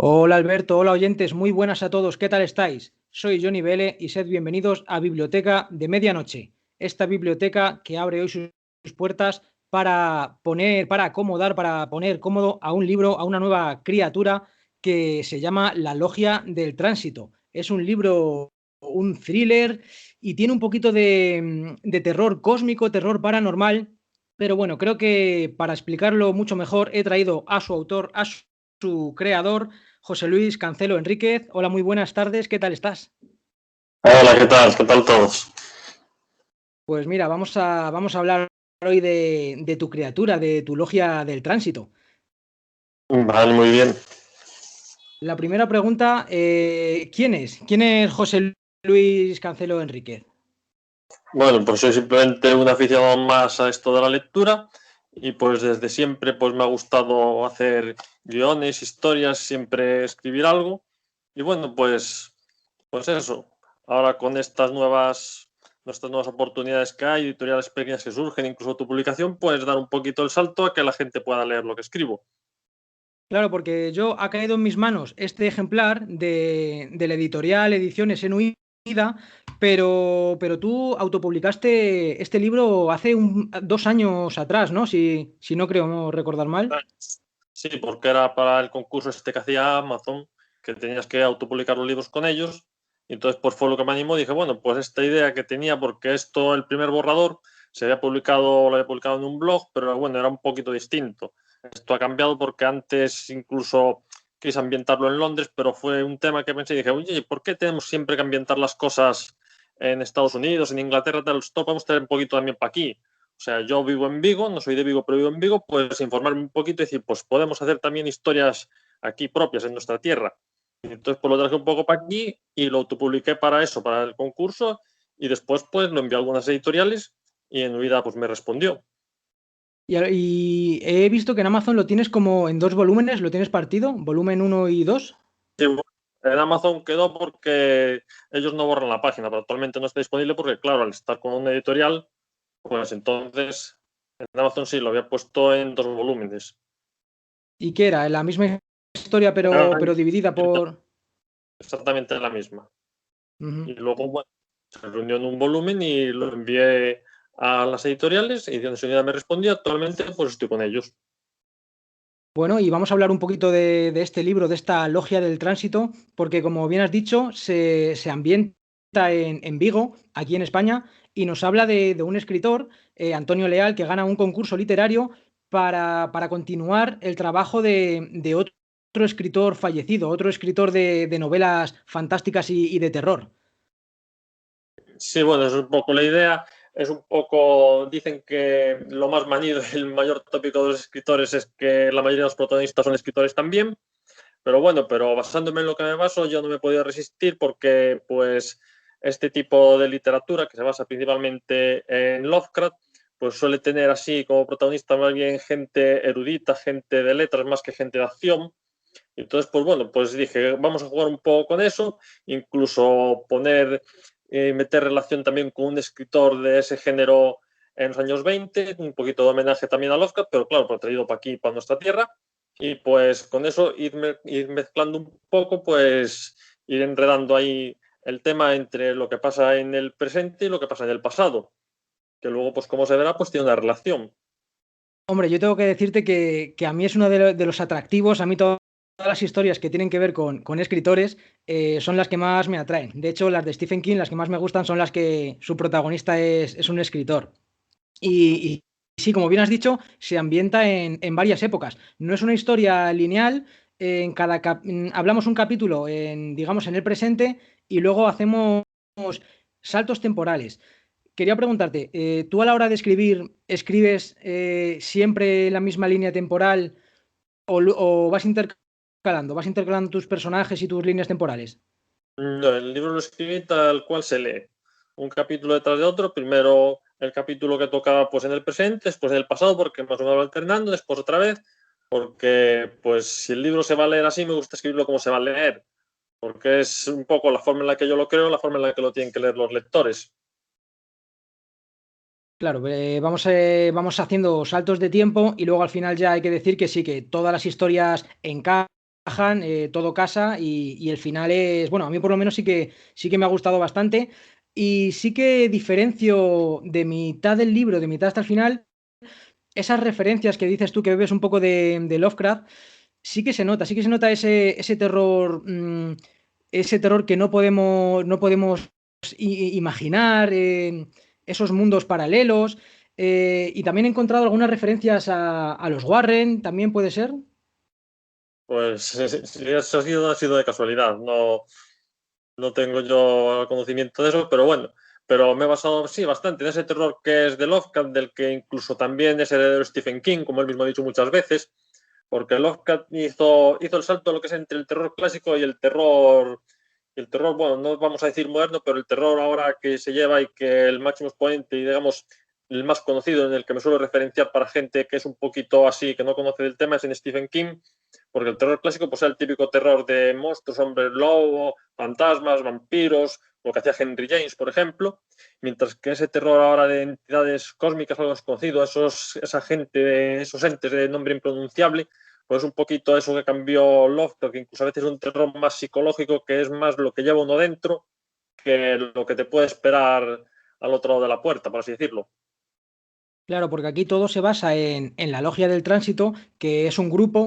Hola Alberto, hola oyentes, muy buenas a todos, ¿qué tal estáis? Soy Johnny Vele y sed bienvenidos a Biblioteca de Medianoche, esta biblioteca que abre hoy sus puertas para poner, para acomodar, para poner cómodo a un libro, a una nueva criatura que se llama La Logia del Tránsito. Es un libro, un thriller y tiene un poquito de terror cósmico, terror paranormal, pero bueno, creo que para explicarlo mucho mejor he traído a su autor, a su creador, José Luis Cancelo Enríquez. Hola, muy buenas tardes, ¿qué tal estás? Hola, ¿qué tal? ¿Qué tal todos? Pues mira, vamos a hablar hoy de tu criatura, de tu logia del tránsito. Vale, muy bien. La primera pregunta, ¿quién es? ¿Quién es José Luis Cancelo Enríquez? Bueno, pues soy simplemente un aficionado más a esto de la lectura y pues desde siempre pues me ha gustado hacer guiones, historias, siempre escribir algo y bueno, pues eso. Ahora con nuestras nuevas oportunidades que hay, editoriales pequeñas que surgen, incluso tu publicación, pues dar un poquito el salto a que la gente pueda leer lo que escribo. Claro, porque yo ha caído en mis manos este ejemplar de la editorial Ediciones Enuida, pero tú autopublicaste este libro hace 2 años atrás, ¿no? Si no creo no recordar mal. Sí, porque era para el concurso este que hacía Amazon, que tenías que autopublicar los libros con ellos. Y entonces, pues fue lo que me animó. Dije, bueno, pues esta idea que tenía, porque esto, el primer borrador, lo había publicado en un blog, pero bueno, era un poquito distinto. Esto ha cambiado porque antes incluso quise ambientarlo en Londres, pero fue un tema que pensé y dije, oye, ¿por qué tenemos siempre que ambientar las cosas en Estados Unidos, en Inglaterra, tal? Esto podemos tener un poquito también para aquí. O sea, yo vivo en Vigo, no soy de Vigo, pero vivo en Vigo, pues informarme un poquito y decir, pues podemos hacer también historias aquí propias en nuestra tierra. Y entonces, pues lo traje un poco para aquí y lo autopubliqué para eso, para el concurso, y después, pues lo envié a algunas editoriales y en Huida, pues me respondió. Y he visto que en Amazon lo tienes como en dos volúmenes, lo tienes partido, volumen uno y 2. Y bueno, en Amazon quedó porque ellos no borran la página, pero actualmente no está disponible porque, claro, al estar con una editorial, pues entonces en Amazon sí lo había puesto en dos volúmenes. ¿Y qué era? La misma historia, Era pero dividida por. exactamente la misma. Ujú. Y luego, bueno, se reunió en un volumen y lo envié a las editoriales. Ediciones Unidas me respondió. Actualmente, pues estoy con ellos. Bueno, y vamos a hablar un poquito de este libro, de esta Logia del Tránsito, porque como bien has dicho, se ambienta en Vigo, aquí en España, y nos habla de un escritor, Antonio Leal, que gana un concurso literario para continuar el trabajo de otro escritor fallecido, otro escritor de novelas fantásticas y de terror. Sí, bueno, es un poco la idea. Es un poco, dicen que lo más manido, el mayor tópico de los escritores es que la mayoría de los protagonistas son escritores también. Pero bueno, pero basándome en lo que me baso, yo no me he podido resistir porque, pues, este tipo de literatura que se basa principalmente en Lovecraft, pues suele tener así como protagonista más bien gente erudita, gente de letras más que gente de acción. Entonces, pues bueno, pues dije, vamos a jugar un poco con eso, incluso meter relación también con un escritor de ese género en los años 20, un poquito de homenaje también a Lovecraft, pero claro, pues traído para aquí, para nuestra tierra, y pues con eso ir mezclando un poco, pues ir enredando ahí el tema entre lo que pasa en el presente y lo que pasa en el pasado, que luego, pues como se verá, pues tiene una relación. Hombre, yo tengo que decirte que a mí es uno de los atractivos, a mí todas las historias que tienen que ver con escritores son las que más me atraen. De hecho, las de Stephen King, las que más me gustan son las que su protagonista es un escritor. Y sí, como bien has dicho, se ambienta en varias épocas. No es una historia lineal, hablamos un capítulo digamos, en el presente y luego hacemos saltos temporales. Quería preguntarte, ¿tú a la hora de escribir, escribes siempre la misma línea temporal o vas intercalando tus personajes y tus líneas temporales? No, el libro lo escribí tal cual se lee, un capítulo detrás de otro, primero el capítulo que tocaba pues en el presente, después en el pasado, porque más o menos va alternando, después otra vez, porque pues si el libro se va a leer así, me gusta escribirlo como se va a leer, porque es un poco la forma en la que yo lo creo, la forma en la que lo tienen que leer los lectores. Claro, vamos haciendo saltos de tiempo y luego al final ya hay que decir que sí, que todas las historias encajan, encajan, todo casa y el final es, bueno, a mí por lo menos sí que me ha gustado bastante y sí que diferencio de mitad del libro, de mitad hasta el final, esas referencias que dices tú que bebes un poco de Lovecraft, sí que se nota ese terror que no podemos imaginar, esos mundos paralelos. Y también he encontrado algunas referencias a los Warren, también puede ser. Pues si eso ha sido de casualidad, no tengo yo conocimiento de eso, pero bueno, pero me he basado, sí, bastante en ese terror que es de Lovecraft, del que incluso también es heredero de Stephen King, como él mismo ha dicho muchas veces, porque Lovecraft hizo el salto a lo que es entre el terror clásico y el terror, bueno, no vamos a decir moderno, pero el terror ahora que se lleva y que el máximo exponente y digamos el más conocido en el que me suelo referenciar para gente que es un poquito así, que no conoce del tema, es en Stephen King, porque el terror clásico pues, es el típico terror de monstruos, hombres lobo, fantasmas, vampiros, lo que hacía Henry James, por ejemplo, mientras que ese terror ahora de entidades cósmicas, algo desconocido, esa gente, esos entes de nombre impronunciable, pues un poquito eso que cambió Lovecraft, que incluso a veces es un terror más psicológico, que es más lo que lleva uno dentro que lo que te puede esperar al otro lado de la puerta, por así decirlo. Claro, porque aquí todo se basa en la logia del tránsito, que es un grupo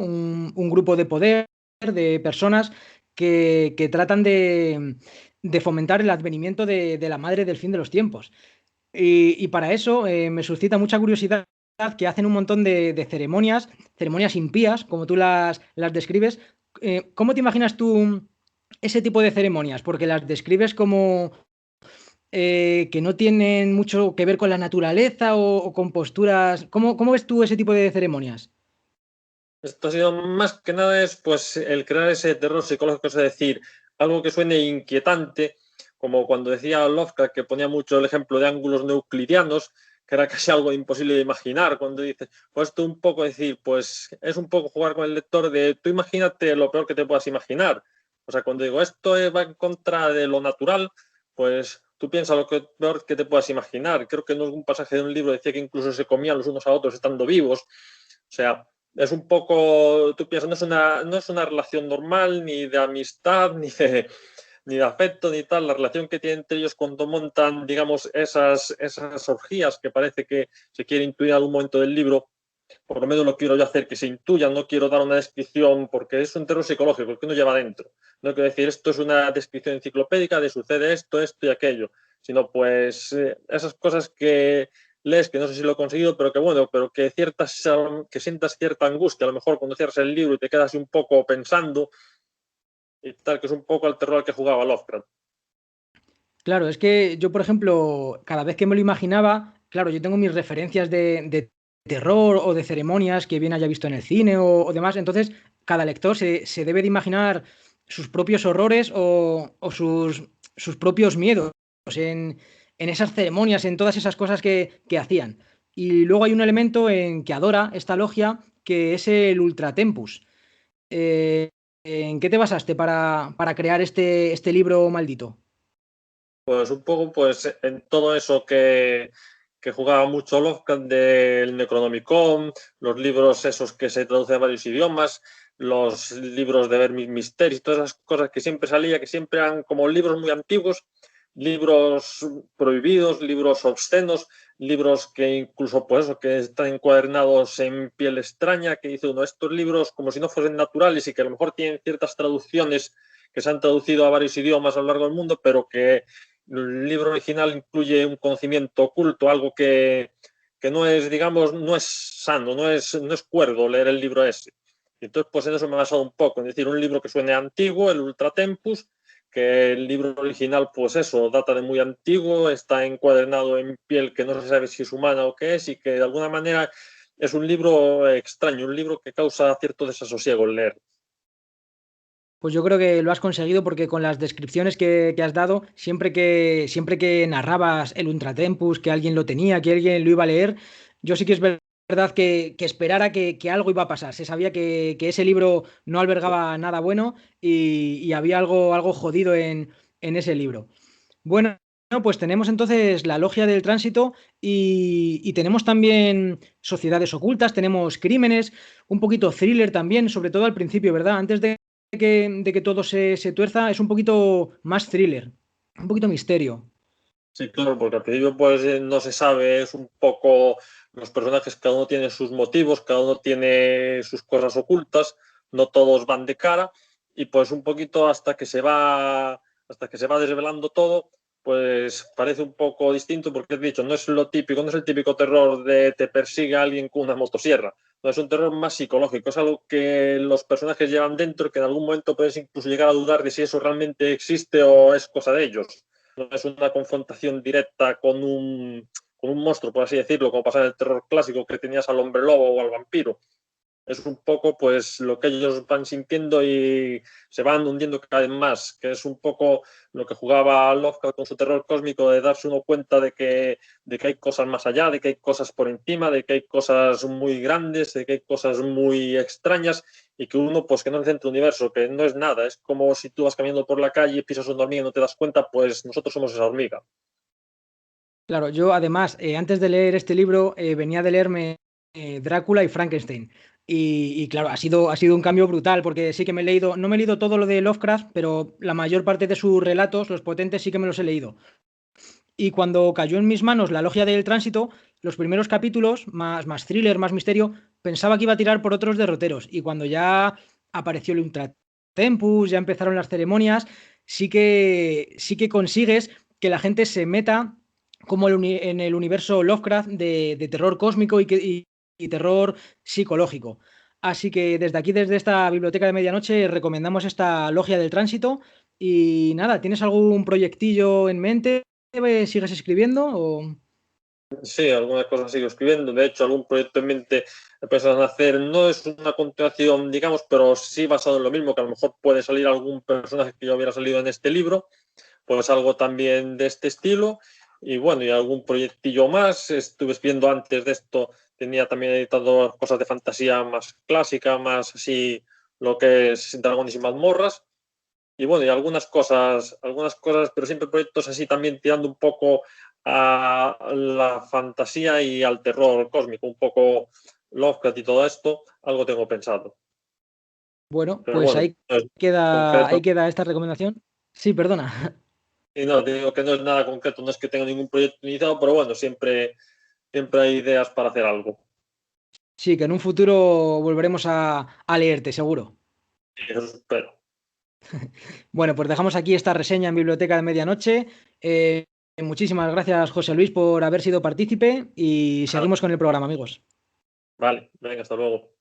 de poder, de personas que tratan de fomentar el advenimiento de la madre del fin de los tiempos. Y para eso me suscita mucha curiosidad que hacen un montón de ceremonias, ceremonias impías, como tú las describes. ¿Cómo te imaginas tú ese tipo de ceremonias? Porque las describes como que no tienen mucho que ver con la naturaleza o con posturas. ¿Cómo ves tú ese tipo de ceremonias? Esto ha sido más que nada es pues el crear ese terror psicológico, es decir, algo que suene inquietante, como cuando decía Lovecraft que ponía mucho el ejemplo de ángulos euclidianos, que era casi algo imposible de imaginar, cuando dices, pues esto un poco decir, pues es un poco jugar con el lector de tú imagínate lo peor que te puedas imaginar. O sea, cuando digo esto va en contra de lo natural, pues tú piensas lo peor que te puedas imaginar. Creo que en algún pasaje de un libro decía que incluso se comían los unos a otros estando vivos. O sea, es un poco, tú piensas, no es una relación normal, ni de amistad, ni de afecto, ni tal. La relación que tienen entre ellos cuando montan, digamos, esas orgías que parece que se quiere intuir en algún momento del libro, por lo menos lo quiero yo hacer que se intuyan, no quiero dar una descripción porque es un terror psicológico que uno lleva dentro. No quiero decir esto es una descripción enciclopédica de sucede esto y aquello, sino pues esas cosas que lees, que no sé si lo he conseguido, pero que bueno, pero que sientas cierta angustia, a lo mejor cuando cierras el libro y te quedas un poco pensando y tal, que es un poco el terror al que jugaba Lovecraft. Claro, es que yo, por ejemplo, cada vez que me lo imaginaba, claro, yo tengo mis referencias de terror o de ceremonias que bien haya visto en el cine o demás, entonces cada lector se debe de imaginar sus propios horrores o sus propios miedos en esas ceremonias, en todas esas cosas que hacían. Y luego hay un elemento en que adora esta logia, que es el Ultra Tempus. Eh, ¿En qué te basaste para crear este libro maldito? Pues un poco pues en todo eso que jugaba mucho Lovecraft del Necronomicon, los libros esos que se traducen a varios idiomas, los libros de Vermis Mysteries, todas esas cosas que siempre salía, que siempre eran como libros muy antiguos, libros prohibidos, libros obscenos, libros que incluso pues eso, que están encuadernados en piel extraña, que dice uno, estos libros como si no fuesen naturales y que a lo mejor tienen ciertas traducciones que se han traducido a varios idiomas a lo largo del mundo, pero que el libro original incluye un conocimiento oculto, algo que no es, digamos, no es sano, no es cuerdo leer el libro ese. Entonces, pues en eso me he basado un poco, es decir, un libro que suene antiguo, el Ultra Tempus, que el libro original, pues eso, data de muy antiguo, está encuadernado en piel que no se sabe si es humana o qué es, y que de alguna manera es un libro extraño, un libro que causa cierto desasosiego el leer. Pues yo creo que lo has conseguido porque con las descripciones que has dado, siempre que narrabas el Ultratempus, que alguien lo tenía, que alguien lo iba a leer, yo sí que es verdad que esperara que algo iba a pasar. Se sabía que ese libro no albergaba nada bueno y había algo jodido en ese libro. Bueno, pues tenemos entonces la logia del tránsito y tenemos también sociedades ocultas, tenemos crímenes, un poquito thriller también, sobre todo al principio, ¿verdad? Antes de de que todo se tuerza, es un poquito más thriller, un poquito misterio. Sí, claro, porque al principio pues no se sabe, es un poco los personajes, cada uno tiene sus motivos, cada uno tiene sus cosas ocultas, no todos van de cara y pues un poquito hasta que se va desvelando todo, pues parece un poco distinto porque he dicho, no es lo típico, no es el típico terror de te persigue alguien con una motosierra, no es un terror más psicológico, es algo que los personajes llevan dentro que en algún momento puedes incluso llegar a dudar de si eso realmente existe o es cosa de ellos. No es una confrontación directa con un monstruo, por así decirlo, como pasa en el terror clásico que tenías al hombre lobo o al vampiro. Es un poco pues lo que ellos van sintiendo y se van hundiendo cada vez más, que es un poco lo que jugaba Lovecraft con su terror cósmico, de darse uno cuenta de que hay cosas más allá, de que hay cosas por encima, de que hay cosas muy grandes, de que hay cosas muy extrañas y que uno pues que no es el centro del universo, que no es nada, es como si tú vas caminando por la calle y pisas una hormiga y no te das cuenta, pues nosotros somos esa hormiga. Claro, yo además, antes de leer este libro, venía de leerme Drácula y Frankenstein. Y claro, ha sido un cambio brutal, porque sí que me he leído, no me he leído todo lo de Lovecraft, pero la mayor parte de sus relatos, los potentes, sí que me los he leído. Y cuando cayó en mis manos La Logia del Tránsito, los primeros capítulos, más thriller, más misterio, pensaba que iba a tirar por otros derroteros. Y cuando ya apareció el Ultra Tempus, ya empezaron las ceremonias, sí que consigues que la gente se meta como en el universo Lovecraft de terror cósmico y terror psicológico. Así que desde aquí, desde esta biblioteca de medianoche, recomendamos esta Logia del Tránsito. Y nada, ¿tienes algún proyectillo en mente? ¿Sigues escribiendo? O... Sí, algunas cosas sigo escribiendo. De hecho, algún proyecto en mente he pensado en hacer. No es una continuación, digamos, pero sí basado en lo mismo, que a lo mejor puede salir algún personaje que ya hubiera salido en este libro, pues algo también de este estilo. Y bueno, y algún proyectillo más. Estuve escribiendo antes de esto, tenía también editado cosas de fantasía más clásica, más así lo que es dragones y mazmorras. Y bueno, y algunas cosas, pero siempre proyectos así también tirando un poco a la fantasía y al terror cósmico, un poco Lovecraft y todo esto, algo tengo pensado. Bueno, Pero pues bueno, no es ahí concreto. queda esta recomendación. Sí, perdona. Y no, te digo que no es nada concreto, no es que tenga ningún proyecto iniciado, pero bueno, siempre hay ideas para hacer algo. Sí, que en un futuro volveremos a leerte, seguro. Y eso espero. Bueno, pues dejamos aquí esta reseña en Biblioteca de Medianoche. Muchísimas gracias, José Luis, por haber sido partícipe y seguimos con el programa, amigos. Vale, venga, hasta luego.